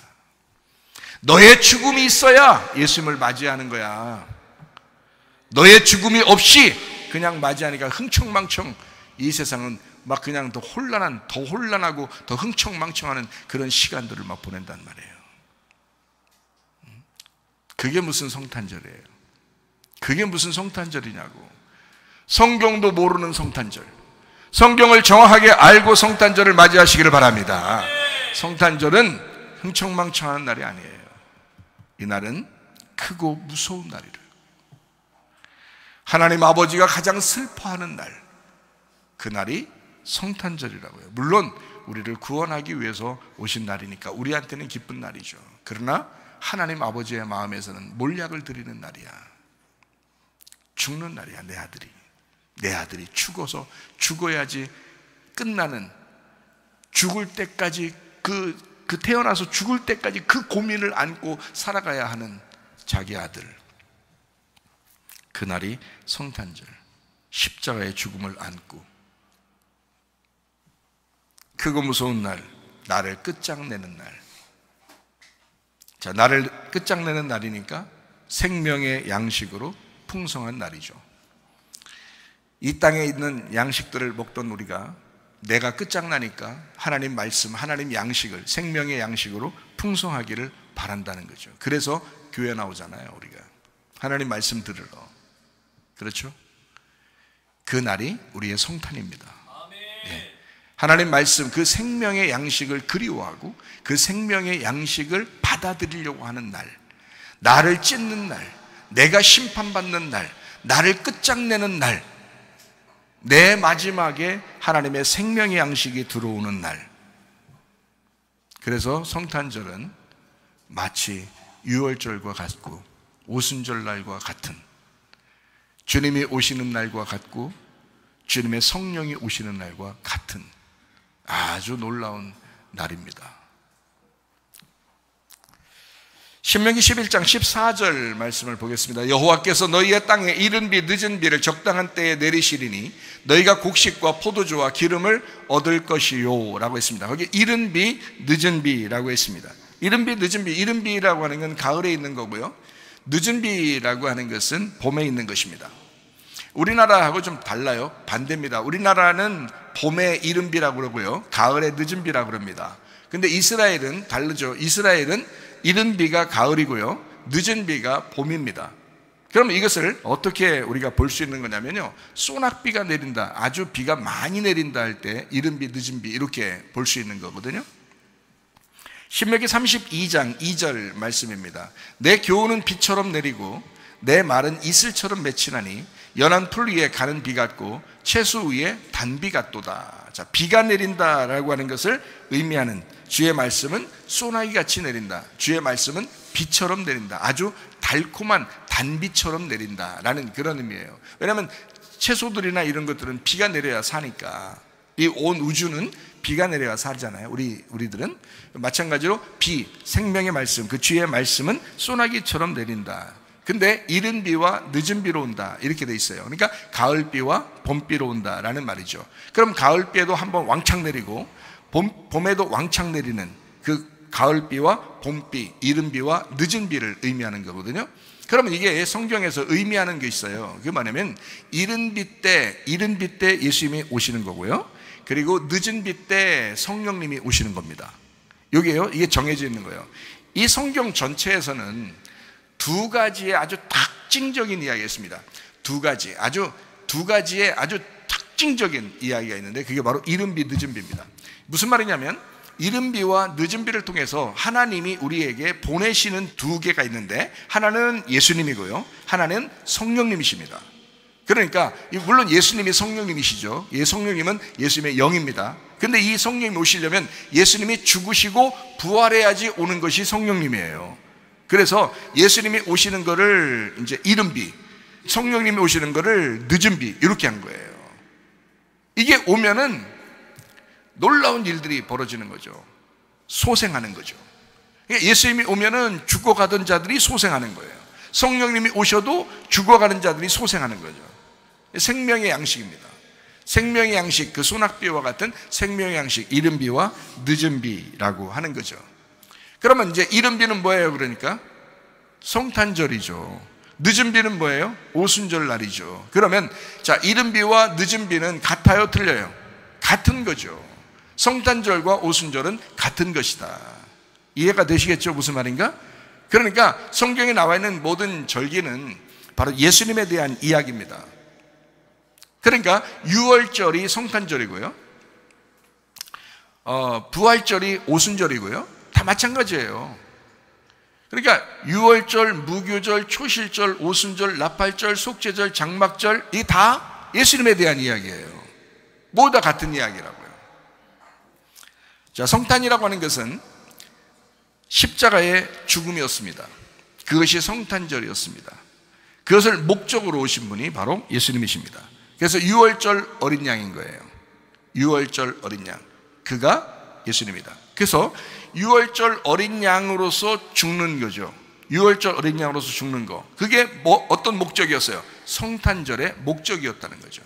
Speaker 1: 너의 죽음이 있어야 예수님을 맞이하는 거야. 너의 죽음이 없이 그냥 맞이하니까 흥청망청, 이 세상은 막 그냥 더 혼란하고 더 흥청망청하는 그런 시간들을 막 보낸단 말이에요. 그게 무슨 성탄절이에요? 그게 무슨 성탄절이냐고. 성경도 모르는 성탄절, 성경을 정확하게 알고 성탄절을 맞이하시기를 바랍니다. 성탄절은 흥청망청하는 날이 아니에요. 이 날은 크고 무서운 날이래요. 하나님 아버지가 가장 슬퍼하는 날, 그 날이 성탄절이라고요. 물론 우리를 구원하기 위해서 오신 날이니까 우리한테는 기쁜 날이죠. 그러나 하나님 아버지의 마음에서는 몰약을 드리는 날이야. 죽는 날이야. 내 아들이 죽어야지 끝나는, 죽을 때까지 그 태어나서 죽을 때까지 그 고민을 안고 살아가야 하는 자기 아들, 그날이 성탄절, 십자가의 죽음을 안고 크고 무서운 날, 나를 끝장내는 날. 자, 나를 끝장내는 날이니까 생명의 양식으로 풍성한 날이죠. 이 땅에 있는 양식들을 먹던 우리가 내가 끝장나니까 하나님 말씀, 하나님 양식을 생명의 양식으로 풍성하기를 바란다는 거죠. 그래서 교회 나오잖아요. 우리가 하나님 말씀 들으러. 그렇죠? 그 날이 우리의 성탄입니다. 예. 하나님 말씀, 그 생명의 양식을 그리워하고 그 생명의 양식을 받아들이려고 하는 날, 나를 찢는 날, 내가 심판받는 날, 나를 끝장내는 날, 내 마지막에 하나님의 생명의 양식이 들어오는 날. 그래서 성탄절은 마치 유월절과 같고 오순절날과 같은, 주님이 오시는 날과 같고 주님의 성령이 오시는 날과 같은 아주 놀라운 날입니다. 신명기 11장 14절 말씀을 보겠습니다. 여호와께서 너희의 땅에 이른 비 늦은 비를 적당한 때에 내리시리니 너희가 곡식과 포도주와 기름을 얻을 것이요 라고 했습니다. 거기 이른 비 늦은 비라고 했습니다. 이른 비 늦은 비, 이른 비라고 하는 건 가을에 있는 거고요, 늦은 비라고 하는 것은 봄에 있는 것입니다. 우리나라하고 좀 달라요. 반대입니다. 우리나라는 봄에 이른 비라고 그러고요, 가을에 늦은 비라고 그럽니다. 근데 이스라엘은 다르죠. 이스라엘은 이른 비가 가을이고요, 늦은 비가 봄입니다. 그럼 이것을 어떻게 우리가 볼 수 있는 거냐면요, 소낙비가 내린다, 아주 비가 많이 내린다 할 때 이른 비, 늦은 비 이렇게 볼 수 있는 거거든요. 신명기 32장 2절 말씀입니다. 내 교훈은 비처럼 내리고 내 말은 이슬처럼 맺히나니 연한 풀 위에 가는 비 같고 채수 위에 단비 같도다. 자, 비가 내린다라고 하는 것을 의미하는 주의 말씀은 소나기 같이 내린다, 주의 말씀은 비처럼 내린다, 아주 달콤한 단비처럼 내린다라는 그런 의미예요. 왜냐하면 채소들이나 이런 것들은 비가 내려야 사니까. 이 온 우주는 비가 내려야 살잖아요. 우리들은 마찬가지로 비, 생명의 말씀, 그 주의 말씀은 소나기처럼 내린다. 근데 이른 비와 늦은 비로 온다 이렇게 돼 있어요. 그러니까 가을 비와 봄 비로 온다라는 말이죠. 그럼 가을 비에도 한번 왕창 내리고 봄에도 왕창 내리는 그 가을 비와 봄 비, 이른 비와 늦은 비를 의미하는 거거든요. 그러면 이게 성경에서 의미하는 게 있어요. 그게 뭐냐면 이른 비 때 예수님이 오시는 거고요, 그리고 늦은 비 때 성령님이 오시는 겁니다. 여기에요. 이게 정해져 있는 거예요. 이 성경 전체에서는 두 가지의 아주 특징적인 이야기가 있습니다. 두 가지의 아주 특징적인 이야기가 있는데 그게 바로 이른 비, 늦은 비입니다. 무슨 말이냐면 이른 비와 늦은 비를 통해서 하나님이 우리에게 보내시는 두 개가 있는데, 하나는 예수님이고요, 하나는 성령님이십니다. 그러니까 물론 예수님이 성령님이시죠. 성령님은 예수님의 영입니다. 근데 이 성령님이 오시려면 예수님이 죽으시고 부활해야지 오는 것이 성령님이에요. 그래서 예수님이 오시는 거를 이제 이른 비, 성령님이 오시는 거를 늦은 비 이렇게 한 거예요. 이게 오면은 놀라운 일들이 벌어지는 거죠. 소생하는 거죠. 예수님이 오면은 죽어가던 자들이 소생하는 거예요. 성령님이 오셔도 죽어가는 자들이 소생하는 거죠. 생명의 양식입니다. 생명의 양식, 그 소낙비와 같은 생명의 양식, 이른 비와 늦은 비라고 하는 거죠. 그러면 이제 이른 비는 뭐예요? 그러니까 성탄절이죠. 늦은 비는 뭐예요? 오순절 날이죠. 그러면 자, 이른 비와 늦은 비는 같아요, 틀려요? 같은 거죠. 성탄절과 오순절은 같은 것이다. 이해가 되시겠죠? 무슨 말인가? 그러니까 성경에 나와 있는 모든 절기는 바로 예수님에 대한 이야기입니다. 그러니까 유월절이 성탄절이고요, 부활절이 오순절이고요, 다 마찬가지예요. 그러니까 유월절, 무교절, 초실절, 오순절, 나팔절, 속죄절, 장막절, 이게 다 예수님에 대한 이야기예요. 모두 다 같은 이야기라고요. 자, 성탄이라고 하는 것은 십자가의 죽음이었습니다. 그것이 성탄절이었습니다. 그것을 목적으로 오신 분이 바로 예수님이십니다. 그래서 유월절 어린 양인 거예요. 유월절 어린 양, 그가 예수님이다. 그래서 유월절 어린 양으로서 죽는 거죠. 유월절 어린 양으로서 죽는 거, 그게 어떤 목적이었어요? 성탄절의 목적이었다는 거죠.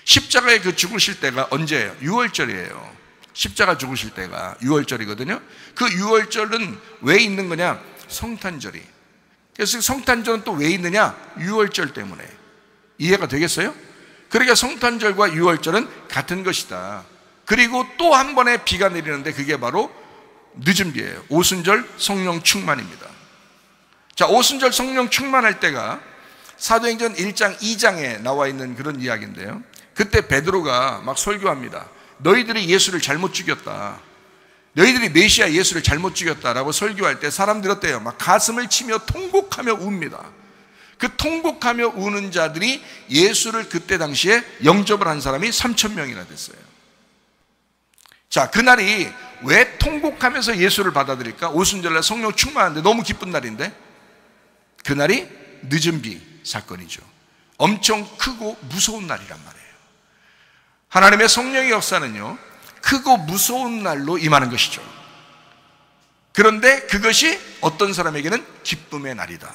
Speaker 1: 십자가에 그 죽으실 때가 언제예요? 유월절이에요. 십자가 죽으실 때가 유월절이거든요. 그 유월절은 왜 있는 거냐? 성탄절이. 그래서 성탄절은 또 왜 있느냐? 유월절 때문에. 이해가 되겠어요? 그러니까 성탄절과 유월절은 같은 것이다. 그리고 또 한 번의 비가 내리는데 그게 바로 늦은 비예요. 오순절 성령 충만입니다. 자, 오순절 성령 충만할 때가 사도행전 1장 2장에 나와 있는 그런 이야기인데요. 그때 베드로가 막 설교합니다. 너희들이 예수를 잘못 죽였다. 너희들이 메시아 예수를 잘못 죽였다라고 설교할 때 사람들이 어때요? 막 가슴을 치며 통곡하며 웁니다. 그 통곡하며 우는 자들이 예수를 그때 당시에 영접을 한 사람이 3,000명이나 됐어요. 자, 그날이 왜 통곡하면서 예수를 받아들일까? 오순절날 성령 충만한데 너무 기쁜 날인데, 그날이 늦은 비 사건이죠. 엄청 크고 무서운 날이란 말이에요. 하나님의 성령의 역사는요, 크고 무서운 날로 임하는 것이죠. 그런데 그것이 어떤 사람에게는 기쁨의 날이다,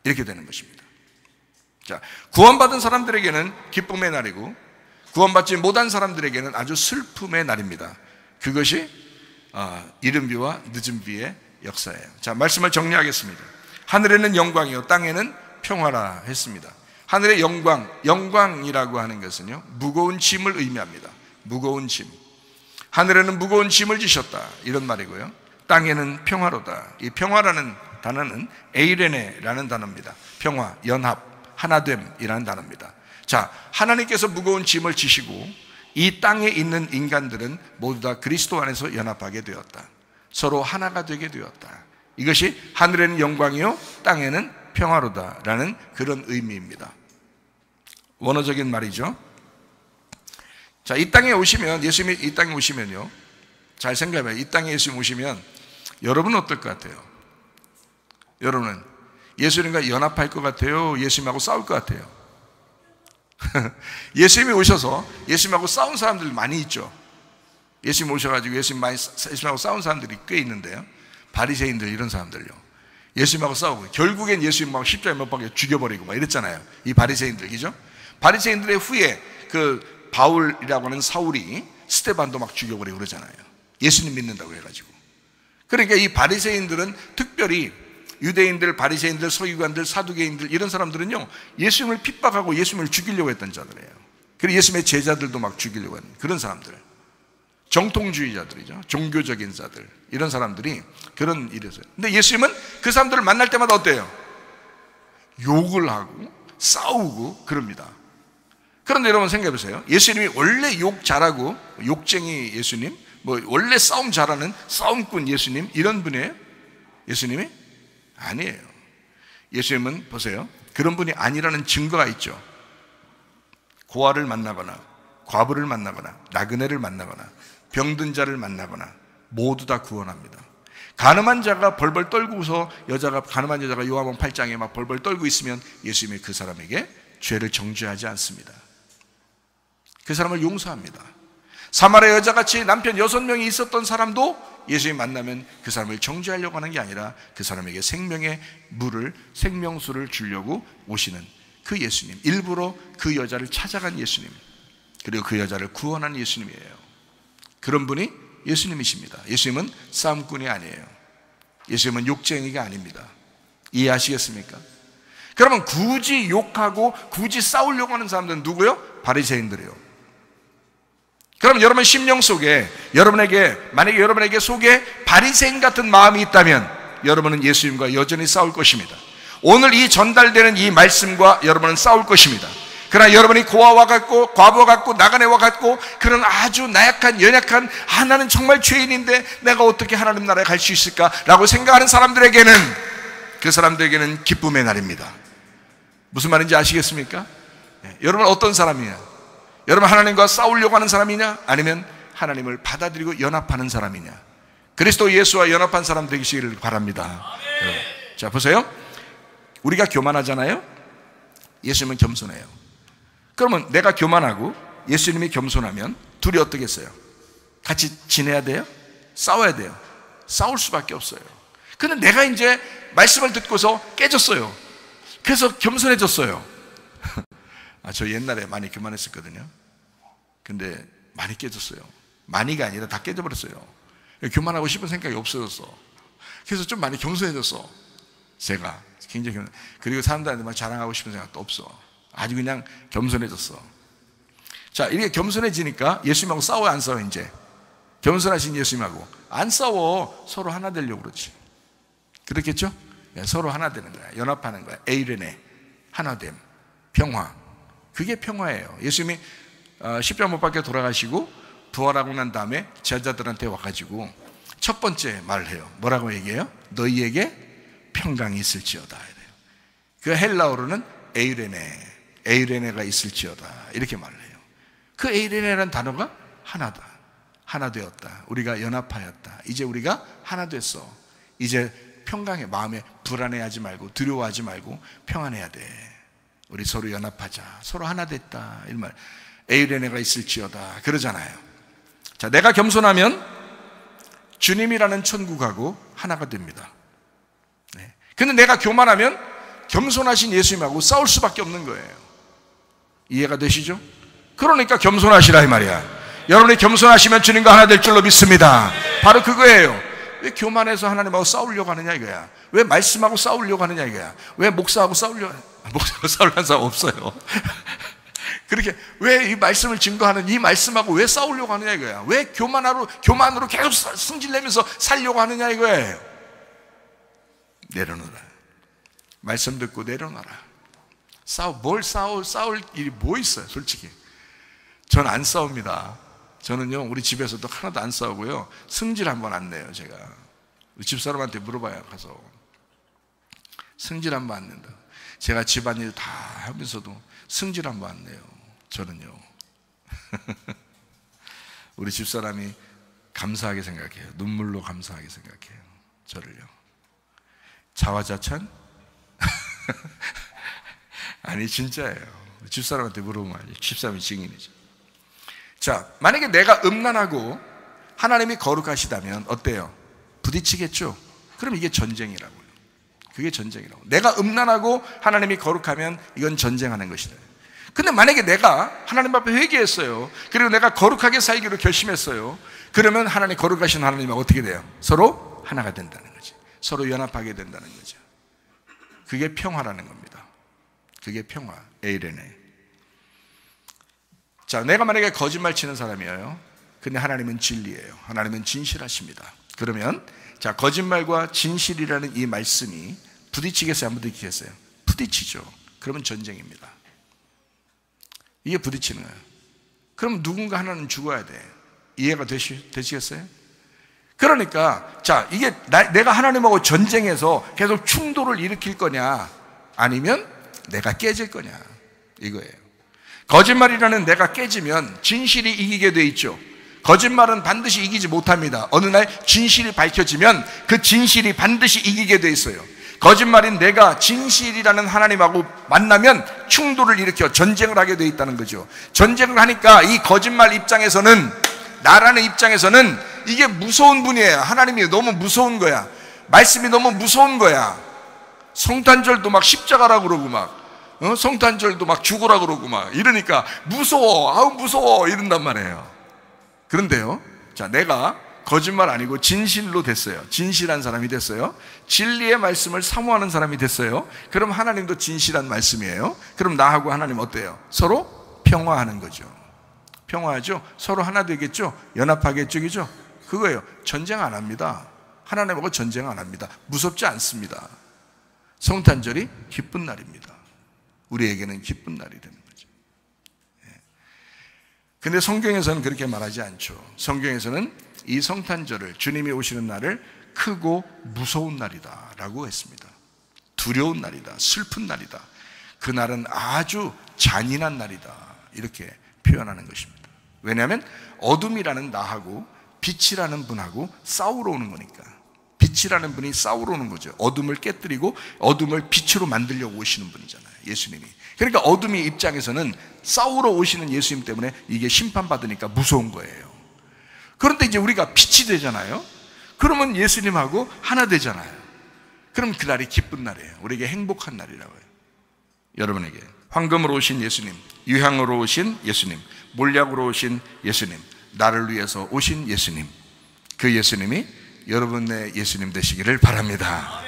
Speaker 1: 이렇게 되는 것입니다. 자, 구원받은 사람들에게는 기쁨의 날이고, 구원받지 못한 사람들에게는 아주 슬픔의 날입니다. 그것이 이른 비와 늦은 비의 역사예요. 자, 말씀을 정리하겠습니다. 하늘에는 영광이요 땅에는 평화라 했습니다. 하늘의 영광, 영광이라고 하는 것은요, 무거운 짐을 의미합니다. 무거운 짐. 하늘에는 무거운 짐을 지셨다, 이런 말이고요. 땅에는 평화로다. 이 평화라는 단어는 에이레네라는 단어입니다. 평화, 연합, 하나됨이라는 단어입니다. 자, 하나님께서 무거운 짐을 지시고 이 땅에 있는 인간들은 모두 다 그리스도 안에서 연합하게 되었다. 서로 하나가 되게 되었다. 이것이 하늘에는 영광이요 땅에는 평화로다라는 그런 의미입니다. 원어적인 말이죠. 자, 이 땅에 오시면, 예수님이 이 땅에 오시면요, 잘 생각해봐요. 이 땅에 예수님 오시면 여러분은 어떨 것 같아요? 여러분은 예수님과 연합할 것 같아요? 예수님하고 싸울 것 같아요? 예수님이 오셔서 예수님하고 싸운 사람들 많이 있죠. 예수님 오셔가지고 예수님하고 싸운 사람들이 꽤 있는데요. 바리새인들, 이런 사람들요, 예수님하고 싸우고 결국엔 예수님 막 십자가에 못 박혀 죽여버리고 막 이랬잖아요. 이 바리새인들, 그죠? 바리새인들의 후에 그 바울이라고 하는 사울이 스데반도 막 죽여버리고 그러잖아요. 예수님 믿는다고 해가지고. 그러니까 이 바리새인들은 특별히 유대인들, 바리새인들, 서기관들, 사두개인들, 이런 사람들은요, 예수님을 핍박하고 예수님을 죽이려고 했던 자들이에요. 그리고 예수님의 제자들도 막 죽이려고 하는 그런 사람들, 정통주의자들이죠. 종교적인 자들, 이런 사람들이 그런 일이었어요. 근데 예수님은 그 사람들을 만날 때마다 어때요? 욕을 하고 싸우고 그럽니다. 그런데 여러분 생각해 보세요. 예수님이 원래 욕 잘하고 욕쟁이 예수님, 뭐 원래 싸움 잘하는 싸움꾼 예수님, 이런 분이에요? 예수님이? 아니에요. 예수님은 보세요, 그런 분이 아니라는 증거가 있죠. 고아를 만나거나 과부를 만나거나 나그네를 만나거나 병든 자를 만나거나 모두 다 구원합니다. 가늠한 자가 벌벌 떨고서 가늠한 여자가 요한복음 8장에 막 벌벌 떨고 있으면 예수님이 그 사람에게 죄를 정죄하지 않습니다. 그 사람을 용서합니다. 사마리아 여자같이 남편 6명이 있었던 사람도 예수님 만나면 그 사람을 정죄하려고 하는 게 아니라 그 사람에게 생명의 물을, 생명수를 주려고 오시는 그 예수님, 일부러 그 여자를 찾아간 예수님, 그리고 그 여자를 구원한 예수님이에요. 그런 분이 예수님이십니다. 예수님은 싸움꾼이 아니에요. 예수님은 욕쟁이가 아닙니다. 이해하시겠습니까? 그러면 굳이 욕하고 굳이 싸우려고 하는 사람들은 누구요? 바리새인들이요. 그럼 여러분 심령 속에, 만약에 여러분에게 속에 바리새인 같은 마음이 있다면 여러분은 예수님과 여전히 싸울 것입니다. 오늘 이 전달되는 이 말씀과 여러분은 싸울 것입니다. 그러나 여러분이 고아와 같고 과부와 같고 나그네와 같고 그런 아주 나약한, 연약한, 나는 정말 죄인인데 내가 어떻게 하나님 나라에 갈 수 있을까라고 생각하는 사람들에게는, 그 사람들에게는 기쁨의 날입니다. 무슨 말인지 아시겠습니까? 여러분 어떤 사람이냐? 여러분 하나님과 싸우려고 하는 사람이냐? 아니면 하나님을 받아들이고 연합하는 사람이냐? 그리스도 예수와 연합한 사람 되시기를 바랍니다. 자, 보세요. 우리가 교만하잖아요. 예수님은 겸손해요. 그러면 내가 교만하고 예수님이 겸손하면 둘이 어떻겠어요? 같이 지내야 돼요? 싸워야 돼요? 싸울 수밖에 없어요. 근데 내가 이제 말씀을 듣고서 깨졌어요. 그래서 겸손해졌어요. 저 옛날에 많이 교만했었거든요. 근데 많이 깨졌어요. 많이가 아니라 다 깨져버렸어요. 교만하고 싶은 생각이 없어졌어. 그래서 좀 많이 겸손해졌어. 제가 굉장히 그리고 사람들한테 막 자랑하고 싶은 생각도 없어. 아주 그냥 겸손해졌어. 자, 이렇게 겸손해지니까 예수님하고 싸워요, 안 싸워? 이제 겸손하신 예수님하고 안 싸워. 서로 하나 되려고 그러지. 그렇겠죠? 서로 하나 되는 거야. 연합하는 거야. 에이레네, 하나됨, 평화. 그게 평화예요. 예수님이 십자가 못 박혀 돌아가시고 부활하고 난 다음에 제자들한테 와가지고 첫 번째 말을 해요. 뭐라고 얘기해요? 너희에게 평강이 있을지어다. 그 헬라어로는 에이레네가 있을지어다 이렇게 말을 해요. 그 에이레네라는 단어가 하나다, 하나 되었다, 우리가 연합하였다, 이제 우리가 하나 됐어, 이제 평강해, 마음에 불안해하지 말고 두려워하지 말고 평안해야 돼, 우리 서로 연합하자, 서로 하나 됐다, 이 말. 에이레네가 있을지어다 그러잖아요. 자, 내가 겸손하면 주님이라는 천국하고 하나가 됩니다. 네. 근데 내가 교만하면 겸손하신 예수님하고 싸울 수밖에 없는 거예요. 이해가 되시죠? 그러니까 겸손하시라 이 말이야. 여러분이 겸손하시면 주님과 하나 될 줄로 믿습니다. 바로 그거예요. 왜 교만해서 하나님하고 싸우려고 하느냐 이거야. 왜 말씀하고 싸우려고 하느냐 이거야. 왜 목사하고 싸우려고 하느냐. 목사하고 싸우려는 사람 없어요. 그렇게 왜 이 말씀을 증거하는 이 말씀하고 왜 싸우려고 하느냐 이거야. 왜 교만으로 계속 승질내면서 살려고 하느냐 이거예요. 내려놓으라. 말씀 듣고 내려놔라. 싸울 일이 뭐 있어요, 솔직히. 전 안 싸웁니다. 저는요, 우리 집에서도 하나도 안 싸우고요, 승질 한 번 안 내요, 제가. 우리 집사람한테 물어봐요, 가서. 승질 한 번 안 낸다. 제가 집안일 다 하면서도 승질 한 번 안 내요, 저는요. 우리 집사람이 감사하게 생각해요. 눈물로 감사하게 생각해요, 저를요. 자화자찬? 아니, 진짜예요. 집사람한테 물어보면 집사람이 증인이죠. 자, 만약에 내가 음란하고 하나님이 거룩하시다면 어때요? 부딪히겠죠? 그럼 이게 전쟁이라고요. 그게 전쟁이라고. 내가 음란하고 하나님이 거룩하면 이건 전쟁하는 것이다. 근데 만약에 내가 하나님 앞에 회개했어요, 그리고 내가 거룩하게 살기로 결심했어요, 그러면 하나님, 거룩하신 하나님하고 어떻게 돼요? 서로 하나가 된다는 거지. 서로 연합하게 된다는 거죠. 그게 평화라는 겁니다. 그게 평화, 에이레네. 자, 내가 만약에 거짓말 치는 사람이에요. 근데 하나님은 진리예요. 하나님은 진실하십니다. 그러면 자, 거짓말과 진실이라는 이 말씀이 부딪히겠어요? 안 부딪히겠어요? 부딪히죠. 그러면 전쟁입니다. 이게 부딪히는 거예요. 그럼 누군가 하나는 죽어야 돼. 이해가 되시겠어요? 그러니까 자, 이게 내가 하나님하고 전쟁해서 계속 충돌을 일으킬 거냐, 아니면 내가 깨질 거냐, 이거예요. 거짓말이라는 내가 깨지면 진실이 이기게 돼 있죠. 거짓말은 반드시 이기지 못합니다. 어느 날 진실이 밝혀지면 그 진실이 반드시 이기게 돼 있어요. 거짓말인 내가 진실이라는 하나님하고 만나면 충돌을 일으켜 전쟁을 하게 돼 있다는 거죠. 전쟁을 하니까 이 거짓말 입장에서는, 나라는 입장에서는 이게 무서운 분이에요. 하나님이 너무 무서운 거야. 말씀이 너무 무서운 거야. 성탄절도 막 십자가라고 그러고 막, 성탄절도 막 죽으라 그러고 막 이러니까 무서워, 아우 무서워 이런단 말이에요. 그런데요, 자, 내가 거짓말 아니고 진실로 됐어요. 진실한 사람이 됐어요. 진리의 말씀을 사모하는 사람이 됐어요. 그럼 하나님도 진실한 말씀이에요. 그럼 나하고 하나님 어때요? 서로 평화하는 거죠. 평화하죠. 서로 하나 되겠죠. 연합하겠죠. 그죠? 그거예요. 전쟁 안 합니다. 하나님하고 전쟁 안 합니다. 무섭지 않습니다. 성탄절이 기쁜 날입니다. 우리에게는 기쁜 날이 되는 거죠. 근데 성경에서는 그렇게 말하지 않죠. 성경에서는 이 성탄절을, 주님이 오시는 날을 크고 무서운 날이다 라고 했습니다. 두려운 날이다, 슬픈 날이다, 그날은 아주 잔인한 날이다, 이렇게 표현하는 것입니다. 왜냐하면 어둠이라는 나하고 빛이라는 분하고 싸우러 오는 거니까. 빛이라는 분이 싸우러 오는 거죠. 어둠을 깨뜨리고 어둠을 빛으로 만들려고 오시는 분이잖아요, 예수님이. 그러니까 어둠의 입장에서는 싸우러 오시는 예수님 때문에 이게 심판받으니까 무서운 거예요. 그런데 이제 우리가 빛이 되잖아요. 그러면 예수님하고 하나 되잖아요. 그럼 그날이 기쁜 날이에요. 우리에게 행복한 날이라고요. 여러분에게 황금으로 오신 예수님, 유향으로 오신 예수님, 몰약으로 오신 예수님, 나를 위해서 오신 예수님, 그 예수님이 여러분의 예수님 되시기를 바랍니다.